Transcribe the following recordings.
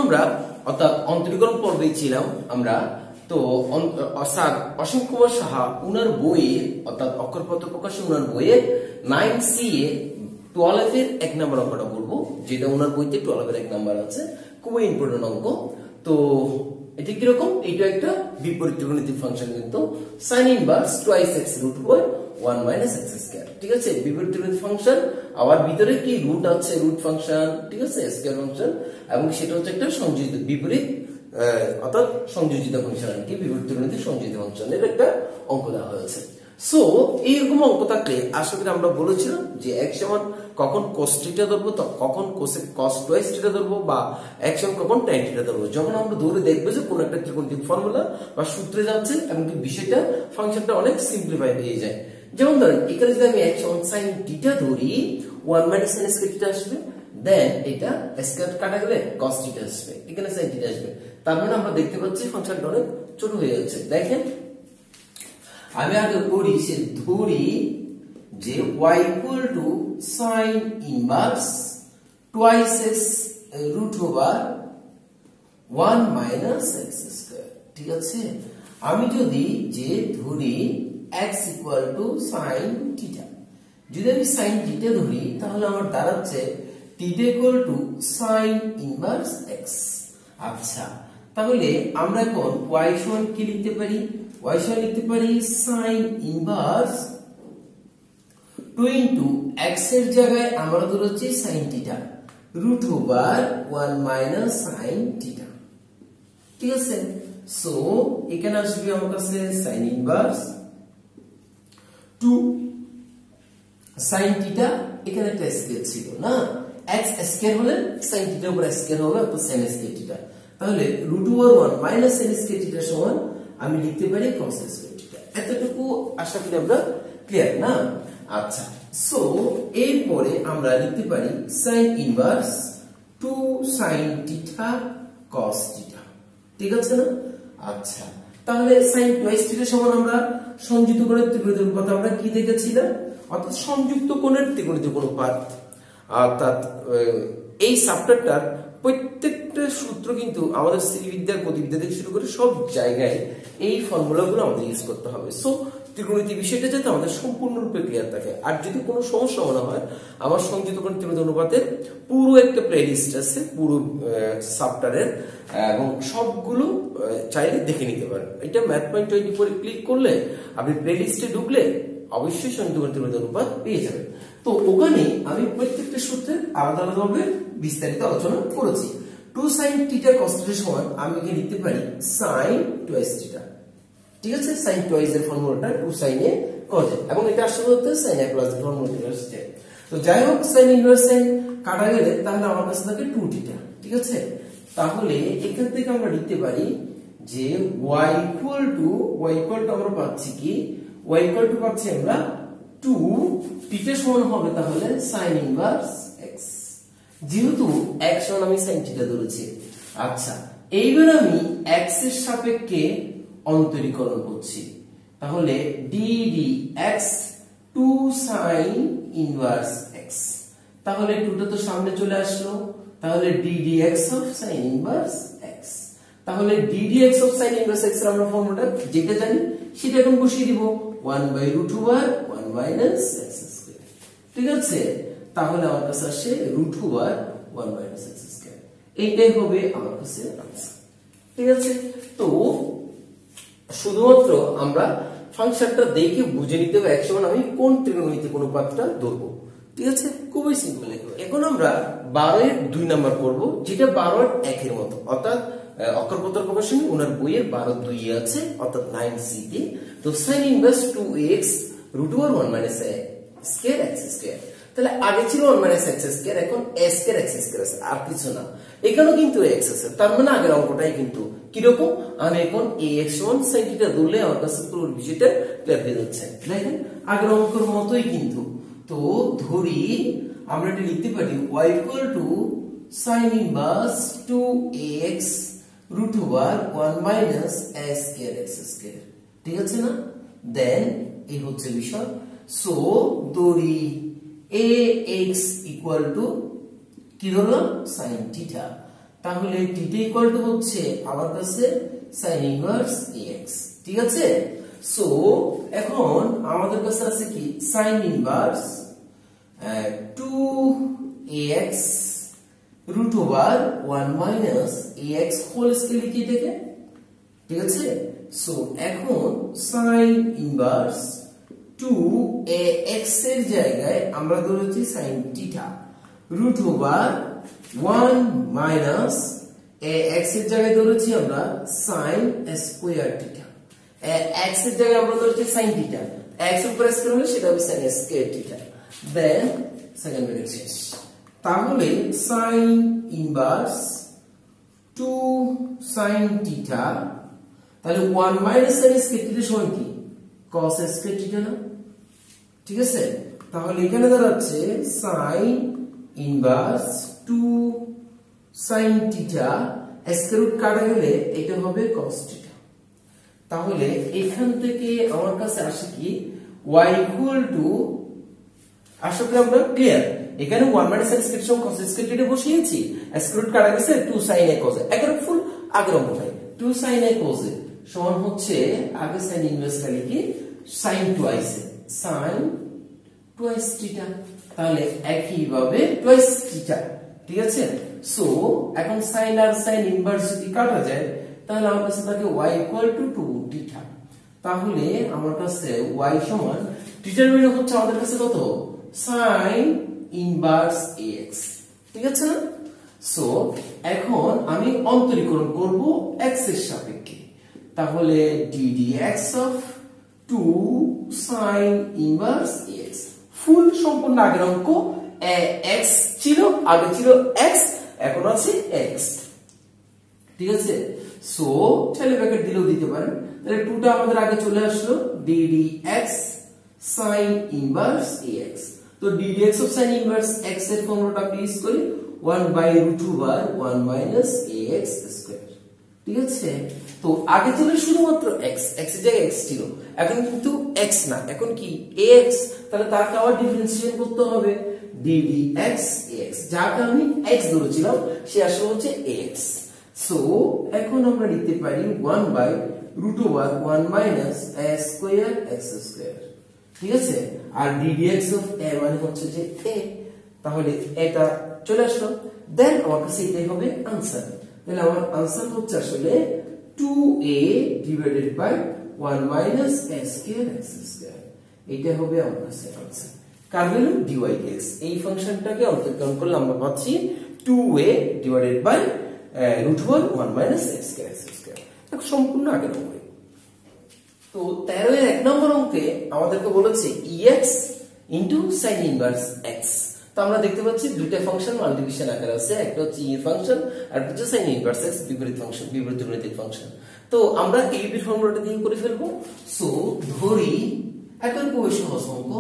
আমরা অর্থাৎ অন্তরীকরণ পর্বে ছিলাম আমরা। তো স্যার অসীম কুমার সাহা উনার বইয়ে অর্থাৎ অক্ষরপত্র প্রকাশে উনার বইয়ে 9C এ 12 এর 1 নম্বর অঙ্কটা বলবো, যেটা উনার বইতে 12 এর 1 নম্বর আছে, খুবই ইম্পর্টেন্ট অঙ্ক। তো এটা কিরকম, এটা একটা বিপরীত ত্রিকোণমিতিক ফাংশন, কিন্তু sin inverse 2x √1 - x square. ঠিক আছে, বিপরীত ত্রিকোণমিতিক ফাংশন, আবার ভিতরে কি রুট আছে, রুট ফাংশন, ঠিক আছে, স্কয়ার ফাংশন, এবং সেটা হচ্ছে একটা সংযোজিত বিপরীত অর্থাৎ সংযোজিত ফাংশন, আর কি বিপরীত ত্রিকোণমিতিক সংযোজিত ফাংশনের একটা অঙ্ক দেওয়া হয়েছে। সো এইরকম অঙ্ক থাকলে আশা করি আমরা বলেছিলাম যে x সমান কখন cos θ ধরবো, তো কখন cos 2x θ ধরবো, বা x সমান কখন tan θ ধরবো। যখন আমরা ধরে দেখবো যে কোন একটা ত্রিকোণমিতিক ফর্মুলা বা সূত্রে যাচ্ছে এবং কি বিষয়টা ফাংশনটা অনেক সিম্পলিফাই হয়ে যায়। যেমন ধরেন এখানে যদি আমি x সমান sin θ ধরি, 1 - sin স্কয়ার θ আসবে, দেন এটা স্কয়ার কাটা গেলে cos θ আসবে, এখানে sin θ আসবে। তার মানে আমরা দেখতে পাচ্ছি ফাংশনটা অনেক ছোট হয়ে যাচ্ছে। দেখেন আমি আগে করি সে ধরি যে y sin inverse 2x √1 - x square. ঠিক আছে, আমি যদি যে ধরি x sin θ, যদি আমি sin θ ধরি তাহলে আমার দাঁড়াচ্ছে θ sin ইনভার্স x। আচ্ছা, তাহলে আমরা এখন y সমান কি লিখতে পারি, y সমান লিখতে পারি sin ইনভার্স 2 x এর জায়গায় আমরা ধরেছি sin θ √1 - sin θ। ঠিক আছে, সো এখানে আসবে আমার কাছে sin ইনভার্স 2 sin θ, এখানে একটা স্কয়ার ছিল না, x স্কয়ার হলে sin θ উপর স্কয়ার হবে, অর্থাৎ sin স্কয়ার θ। তাহলে √1 - sin স্কয়ার θ সমান আমি লিখতে পারি cos স্কয়ার θ। এতটুকু আশা করি আমরা ক্লিয়ার না? আচ্ছা, সো এরপরে আমরা লিখতে পারি sin ইনভার্স 2 sin θ cos θ। ঠিক আছে না? আচ্ছা, তাহলে sin 2x θ সমান আমরা সংযুক্ত কোণের ত্রিকোণমিতিক অনুপাত আমরা কি দেখেছিলাম, অর্থাৎ সংযুক্ত কোণের ত্রিকোণমিতিক অনুপাত। অর্থাৎ এই চ্যাপ্টারটার প্রত্যেকটা সূত্র কিন্তু আমাদের শ্রীবিদ্যার গতিবিদ্যা থেকে শুরু করে সব জায়গায় এই ফর্মুলাগুলো আমাদের ইউজ করতে হবে। সো ত্রিকোণমিতিক বিষয়টা যাতে আমাদের সম্পূর্ণরূপে ক্লিয়ার থাকে। আর যদি কোনো সমস্যা মনে হয়, আমার সংযুক্ত কোণ ত্রিকোণমিতিক অনুপাতের পুরো একটা প্লেলিস্ট আছে পুরো চ্যাপ্টারের, এবং সবগুলো চাইলে দেখে নিতে পারেন। এটা math.24 এ ক্লিক করলে আপনি প্লেলিস্টে ঢুকলে অবশ্যই সংযুক্ত কোণ ত্রিকোণমিতিক অনুপাত পেয়ে যাবেন। তো ওখানে আমি প্রত্যেকটা সূত্রে আলাদা আলাদাভাবে বিস্তারিত আলোচনা করেছি। 2 sin θ cos θ সমান আমি কি লিখতে পারি sin 2x θ। ঠিক আছে, sin 2x এর ফর্মুলাটা 2 sin এ cos এ, এবং এটা আসলে হচ্ছে sin a প্লাস এর ফর্মুলা আসছে। তো যাই হোক, sin ইনভার্স sin কাটা গেলে তাহলে আমার কাছে থাকে 2 θ। ঠিক আছে, তাহলে এখান থেকে আমরা লিখতে পারি যে y আমরা পাচ্ছি কি, y পাচ্ছি আমরা 2 θ সমান হবে তাহলে sin ইনভার্স x, যেহেতু x সমান আমি sin θ ধরেছি। আচ্ছা, এইবার আমি x এর সাপেক্ষে অন্তরীকরণ করছি, তাহলে ddx 2 sin ইনভার্স x, তাহলে 2টা তো সামনে চলে আসলো, তাহলে ddx of sin inverse x, তাহলে ddx of sin inverse x এর আমরা ফর্মুলাটা যেটা জানি সেটা এখন বসিয়ে দিব 1/√1 1 - x স্কয়ার। ঠিক আছে, তাহলে আমার কাছে আসে √1 1 - x স্কয়ার, এইটাই হবে আমার কাছে আনসার। ঠিক আছে, তো শুধুমাত্র আমরা ফাংশনটা দেখে বুঝে নিতে হবে x সমান আমি কোন ত্রিকোণমিতিক অনুপাতটা ধরবো। ঠিক আছে, খুবই সিম্পল। এখন আমরা 12 এর 2 নাম্বার করব, যেটা 12 এর 1 এর মতো, অর্থাৎ অক্ষরপত্র প্রকাশনী ওনার বইয়ের 12-2 আছে, অর্থাৎ 9C তে। তো sin inverse 2x √1 - square x square, তাহলে আগে ছিল 1 - x স্কয়ার, এখন a স্কয়ার x স্কয়ার আছে, আর কিছু না। এখানেও কিন্তু x আছে, তার মানে আগের অঙ্কটাই কিন্তু কিরকম, আমি এখন ax সমান sin θ ধরলে আমার কাছে পুরো বিষয়টা ক্লিয়ার হয়ে যাচ্ছে। দেখেন আগের অঙ্কের মতোই কিন্তু। তো ধরি আমরা এটা লিখতে পারি y sin inverse 2x √1 - a square x square. ঠিক আছে না? দেন এই হচ্ছে বিষয়। সো ধরি ax কি ধরলাম sin θ, তাহলে থিটা ইকুয়াল টু হচ্ছে আমার কাছে sin ইনভার্স ax। ঠিক আছে, সো এখন আমাদের কাছে আছে কি sin inverse 2ax root over 1 minus ax whole square লিখি এটাকে। ঠিক আছে, সো এখন sin ইনভার্স 2ax এর জায়গায় আমরা ধরেছি sin theta root over 1 minus ax এর জায়গায় ধরেছি আমরা sin স্কয়ার থিটা। x এর জায়গায় আমরা ধরেছি sin থিটা, x এর উপর স্কয়ার হলে সেটা হবে sin square theta. Then second bracket শেষ। তাহলে sin ইনভার্স 2 sin থিটা, তাহলে 1 minus sin স্কয়ার থিটা সমান কি cos স্কয়ার থিটা না? ঠিক আছে, তাহলে এখানে দাঁড়াচ্ছে sin inverse 2 sin theta square root কাটা গেলে এটা হবে cos থিটা। তাহলে এখান থেকে আমার কাছে আসে কি y ইকুয়াল টু, আশা করি আমরা ক্লিয়ার। এখানে 1 minus sin স্কয়ার সমান cos স্কয়ার থিটা বসিয়েছি, স্কয়ার রুট কাটা গেছে 2 sin a cos a, একদম ফুল আগের অঙ্কটাই 2 sin a cos a সমান হচ্ছে আগে sin ইনভার্স লিখি sin twice sin twice theta, তাহলে একই ভাবে twice থিটা। ঠিক আছে, সো এখন sin আর sin ইনভার্স যদি কাটা যায় তাহলে আমার কাছে থাকে y ইকুয়াল টু 2 থিটা। তাহলে আমার কাছে y সমান থিটার ভ্যালু হচ্ছে আমাদের কাছে কত sin ইনভার্স ax। ঠিক আছে না? সো এখন আমি অন্তরীকরণ করব x এর সাপেক্ষে, তাহলে ddx of 2 sin inverse ax ফুল সম্পূর্ণ আগের অঙ্ক x ছিল, আগে ছিল x, এখন আছে x। ঠিক আছে, সো চাইলে ব্র্যাকেট দিলেও দিতে পারেন, তাহলে 2টা আমাদের আগে চলে আসলো ddx sin ইনভার্স ax। তো ddx of sin inverse x এর ফর্মুলাটা ইউজ করি 1 by root over 1 minus ax square। ঠিক আছে, তো আগে ছিল শুধুমাত্র x, x এর জায়গায় x ছিল, এখন কিন্তু x না, এখন কি ax, তাহলে তাকে আবার ডিফারেন্সিয়েট করতে হবে ddx ax, যাকে আমি x ধরেছিলাম সে আসলে হচ্ছে ax। সো এখন আমরা লিখতে পারি 1 by root over 1 minus a square x square। ঠিক আছে, আর ddx of a মানে হচ্ছে যে a, তাহলে এটা চলে আসলো। দেন আমার কাছে এটাই হবে आंसर, তাহলে আমার आंसर হচ্ছে আসলে 2a divided by 1 minus a square x square। এটা হবে আমার কাছে आंसर। কার ভ্যালু dy dx, এই ফাংশনটাকে অন্তর্করণ করলে আমরা পাচ্ছি 2a divided by root over 1 minus a square x square। এটা সম্পূর্ণ আগের অঙ্ক। তো 13 এর 1 নম্বর অঙ্কে আমাদেরকে বলেছে ex into sin inverse x। তো আমরা দেখতে পাচ্ছি দুইটা ফাংশন মাল্টিপ্লিকেশন আকারে আছে, একটা হচ্ছে e ফাংশন আর একটা হচ্ছে sin ইনভার্স x বিপরীত ফাংশন, বিপরীত গণিতিক ফাংশন। তো আমরা এই বি ফর্মুলাটা দিয়ে করে ফেলবো। সো ধরি একদম খুবই সহজ অঙ্ক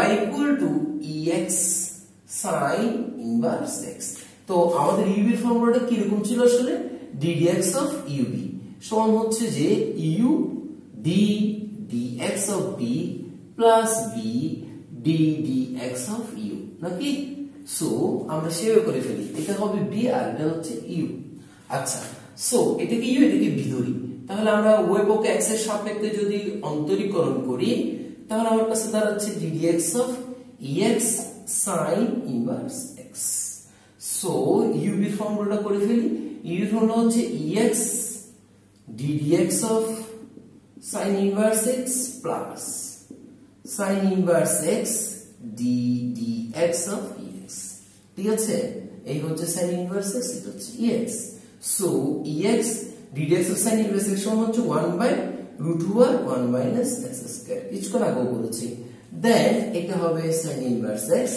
y equal to ex sin inverse x। তো আমাদের u এর ফর্মুলাটা কি রকম ছিল আসলে ddx of ub সমান হচ্ছে যে u d dx of b plus b d dx of u নাকি। সো আমরা সেভ করে ফেলি, এটা হবে b আর এটা হচ্ছে u। আচ্ছা, সো এটাকে u এটাকে b ধরি, তাহলে আমরা উভয় পক্ষে x এর সাপেক্ষে যদি অন্তরীকরণ করি তাহলে আমার কাছে দাঁড়াচ্ছে ddx of ex sin inverse x। So u এর ফর্মুলাটা করে ফেলি, u এর ফর্মুলা হচ্ছে ex ddx of sin inverse x plus sin inverse x ddx of ex। ঠিক আছে, এই হচ্ছে sin inverse x, এটা হচ্ছে ex। So ex ddx of sin inverse x সমান হচ্ছে 1 by root over 1 minus x square, কিছুক্ষণ আগে বলেছি। দেন এটা হবে sin inverse x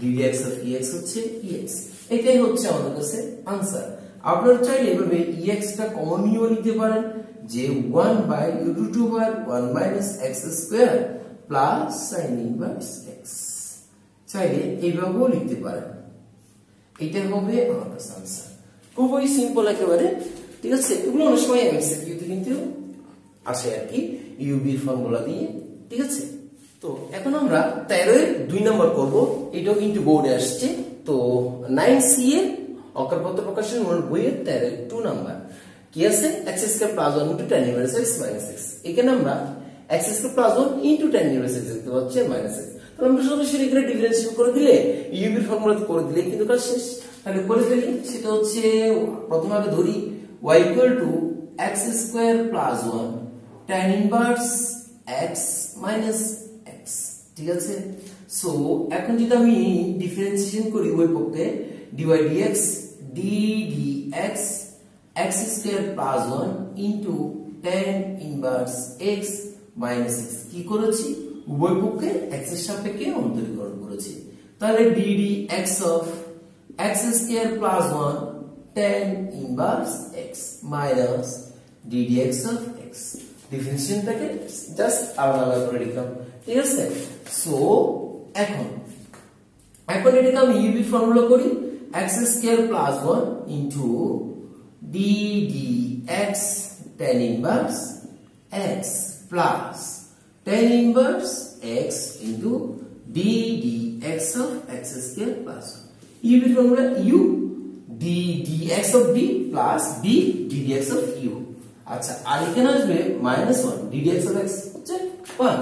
ddx of ex হচ্ছে ex। এটাই হচ্ছে আমাদের কাছে आंसर। আপনারা চাইলে এভাবে ex টা কমন নিয়েও নিতে পারেন, যে 1 by root over 1 minus x square plus sin inverse x, চাইলে এইভাবেও লিখতে পারেন। এটা হবে আমাদের आंसर, খুবই সিম্পল একেবারে। ঠিক আছে, এগুলো অনেক সময় এমসিকিউ তে কিন্তু আসে আর কি ইউবি এর ফর্মুলা দিয়ে। ঠিক আছে, তো এখন আমরা 13 এর 2 নম্বর করব, এটাও কিন্তু বোর্ডে আসছে। তো 9c এর অকারপত্র প্রকাশন বইয়ের 2 নাম্বার কি আছে x square plus 1 into tan inverse x minus x। এখানে আমরা x square plus 1 into tan inverse x দেখতে পাচ্ছি মাইনাস x। তাহলে আমরা সরাসরি এখানে ডিফারেন্সিয়েট করে দিলে ইউবি ফর্মুলা করে দিলে কিন্তু কাজ শেষ। তাহলে করে ফেলি, সেটা হচ্ছে প্রথমে আগে ধরি y equal to x square plus 1 tan inverse x minus x। ঠিক আছে, সো এখন যদি আমি ডিফারেন্সিয়েশন করি ওই পক্ষে dy dx ddx x square plus 1 into tan inverse x minus x কি করেছি, উভয় পক্ষে x এর সাপেক্ষে অন্তরীকরণ করেছি। তাহলে ddx of x square plus 1 tan inverse x minus ddx of x। ডিফারেন্সিয়েশনটাকে জাস্ট আলাদা আলাদা করে লিখলাম। ঠিক আছে, সো এখন এটাকে আমি ইউবি ফর্মুলা করি x square plus 1 into ddx tan inverse x plus tan inverse x into ddx of x square plus 1। UV formula u ddx of b plus b ddx of u। আচ্ছা, আর এখানে আসবে minus 1 ddx of x হচ্ছে 1।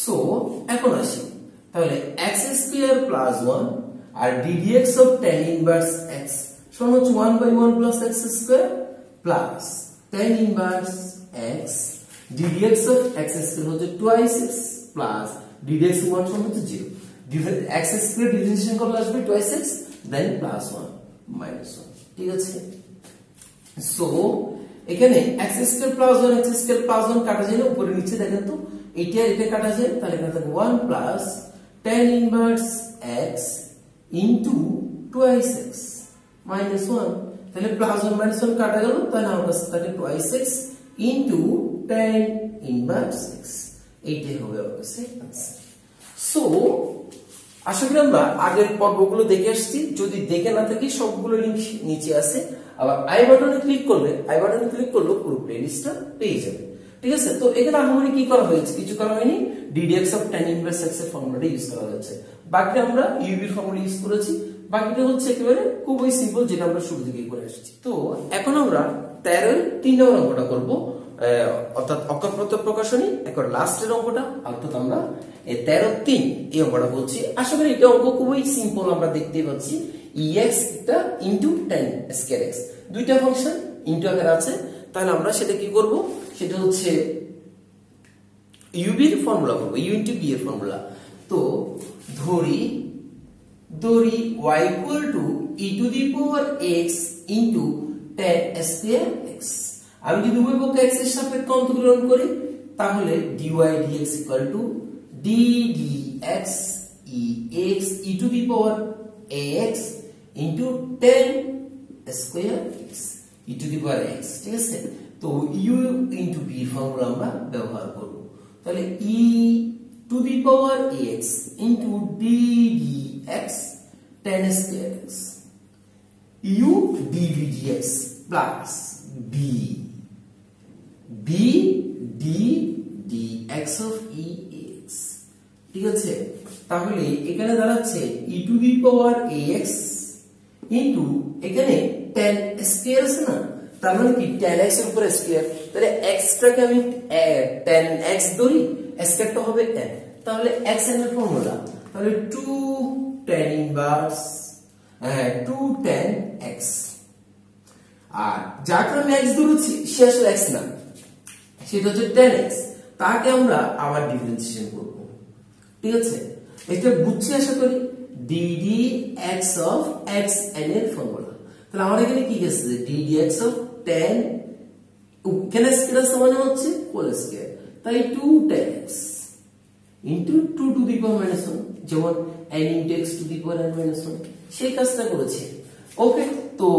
So এখন আসি, তাহলে x square plus 1 আর ddx of tan inverse x সমান হচ্ছে 1/1 plus x square plus tan inverse x ddx of x square হচ্ছে 2x প্লাস ddx অফ 1 সমান হচ্ছে 0। x স্কয়ার ডিফারেন্সিয়েশন করলে আসবে 2x দেন প্লাস 1 মাইনাস 1। ঠিক আছে, সো এখানে x square plus 1 x square plus 1 কাটা যায় না, উপরে নিচে দেখেন তো এটা কাটা যায়, তাহলে এখানে থাকবে 1 plus tan inverse x into 2x minus 1। তাহলে প্লাস 1 মাইনাস 1 কাটা গেল, তাহলে আমার কাছে থাকে 2x into tan inverse x। এইটাই হবে আমার কাছে आंसर। সো আশা করি আমরা আগের পর্বগুলো দেখে আসছি, যদি দেখে না থাকি সবগুলো লিংক নিচে আছে, আবার আই বাটনে ক্লিক করলে পুরো প্লেলিস্টটা পেয়ে যাবে। ঠিক আছে, তো এখানে আমাদের কি করা হয়েছে, কিছু করা হয়নি, ddx of tan inverse x এর ফর্মুলাটা ইউজ করা হয়েছে, বাকিটা আমরা ইউবি এর ফর্মুলা ইউজ করেছি। বাকিটা হচ্ছে একেবারে খুবই সিম্পল, যেটা আমরা শুরু থেকেই করে আসছি। তো এখন আমরা 13 এর 3 নম্বর অঙ্কটা করব, অর্থাৎ অকারপত্র প্রকাশনী একবার লাস্টের অঙ্কটা, অর্থাৎ আমরা এই 13-3 এই অঙ্কটা বলছি। আশা করি এটা অঙ্ক খুবই সিম্পল, আমরা দেখতেই পাচ্ছি ex টা ইনটু tan স্কয়ার x দুইটা ফাংশন ইনটু আকারে আছে। তাহলে আমরা সেটা কি করব, সেটা হচ্ছে u b এর ফর্মুলা করব, u ইনটু b এর ফর্মুলা। তো ধরি y equal to e to the power x into tan square x। আমি যদি উভয় পক্ষে x এর সাপেক্ষে অন্তরীকরণ করি, তাহলে dy dx equal to ddx ex e to the power ax into tan square x e to the power x। ঠিক আছে, তো u ইনটু b ফর্মুলা আমরা ব্যবহার করব। তাহলে e to the power ax into ddx tan square x u dv dx plus b d dx of ex। ঠিক আছে, তাহলে এখানে দাঁড়াচ্ছে e to the power ax into এখানে tan স্কয়ার আছে না, তার মানে কি tan x এর উপর স্কয়ার, তাহলে x টাকে আমি tan x ধরি, স্কয়ারটা হবে n, তাহলে x n এর ফর্মুলা, তাহলে 2 tan ইনভার্স 2 tan x, আর যাকে আমি x ধরেছি সে আসলে x না, সেটা হচ্ছে tan x, তাকে আমরা আবার ডিফারেন্সিয়েশন করব। ঠিক আছে, এটা বুঝছি আশা করি, ddx অফ x n এর ফর্মুলা। তাহলে আমার এখানে কি গেছে, ddx অফ tan কেন স্কয়ার সমান হচ্ছে হোল স্কয়ার, তাই 2 tan x into 2 to the power minus 1, যেমন n into x to the power n minus 1, সেই কাজটা করেছি। ওকে, তো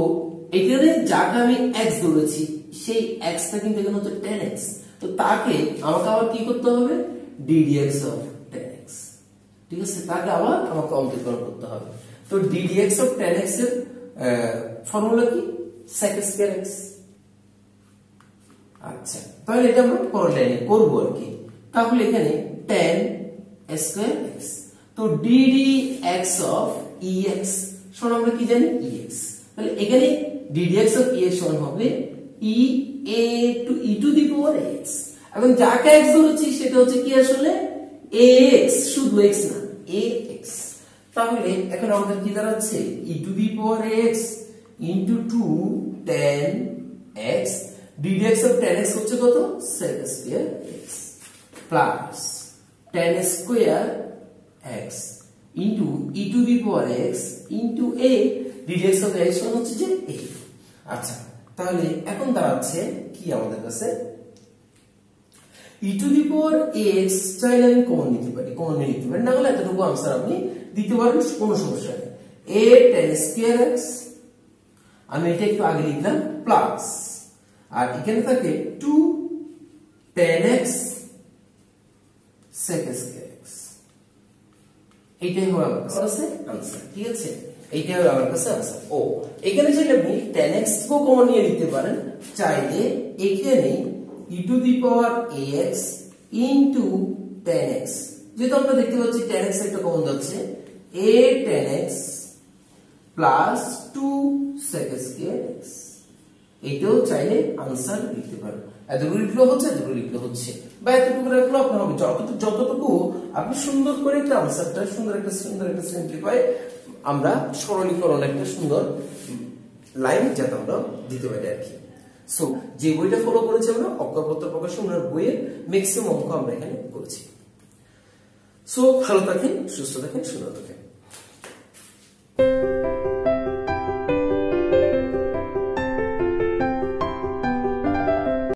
এখানে যাকে আমি x ধরেছি সেই x টা কিন্তু এখানে হচ্ছে tan x, তো তাকে আমাকে আবার কি করতে হবে, ddx অফ tan x। ঠিক আছে, তাকে আবার আমাকে অন্তরীকরণ করতে হবে। তো ddx অফ tan x এর ফর্মুলা কি, sec স্কয়ার x। আচ্ছা, তাহলে এটা আমরা পরের লাইনে করব আর কি। তাহলে এখানে tan স্কয়ার x, তো ddx অফ ex সমান আমরা কি জানি ex, তাহলে এখানে ddx of ex সমান হবে e a to e to the power x। এখন যাকে x ধরেছি সেটা হচ্ছে কি আসলে ax, শুধু x না ax। তাহলে এখন আমাদের কি দাঁড়াচ্ছে e to the power x into 2 tan x, ddx of tan x হচ্ছে কত sec square x plus tan square x into e to the power x into a, ddx of x সমান হচ্ছে যে a। আচ্ছা তাহলে এখন দাঁড়াচ্ছে কি আমাদের কাছে e to the power x চাইলে আমি কমন নিতে পারি, কমন নিয়ে নিতে পারি, না হলে এতটুকু আনসার আপনি দিতে পারবেন, কোনো সমস্যা নেই। a tan square x, আমি এটা একটু আগে লিখলাম প্লাস, আর এখানে থাকে 2 tan x sec square x, এইটাই হবে আমার কাছে আনসার। ঠিক আছে, এইটাই হবে আমার কাছে আনসার। ও এখানে চাইলে আপনি tan x কেও কমন নিয়ে নিতে পারেন, চাইলে এখানে e to the power ax into tan x, যেহেতু আমরা দেখতে পাচ্ছি tan x একটা কমন যাচ্ছে, a tan x plus 2 sec square x, এইটাও চাইলে আনসার লিখতে পারেন। এতটুকু লিখলেও হচ্ছে, এতটুকু লিখলেও হচ্ছে, বা এতটুকু রাখলেও আপনার হবে। যতটুকু আপনি সুন্দর করে একটা আনসারটা সুন্দর একটা সিম্পলিফাই আমরা সরলীকরণ একটা সুন্দর লাইন যাতে আমরা দিতে পারি আর কি। সো যে বইটা ফলো করেছি আমরা অক্ষরপত্র প্রকাশনের বইয়ের ম্যাক্সিমাম অঙ্ক আমরা এখানে করেছি। সো ভালো থাকেন, সুস্থ থাকেন, সুন্দর থাকেন।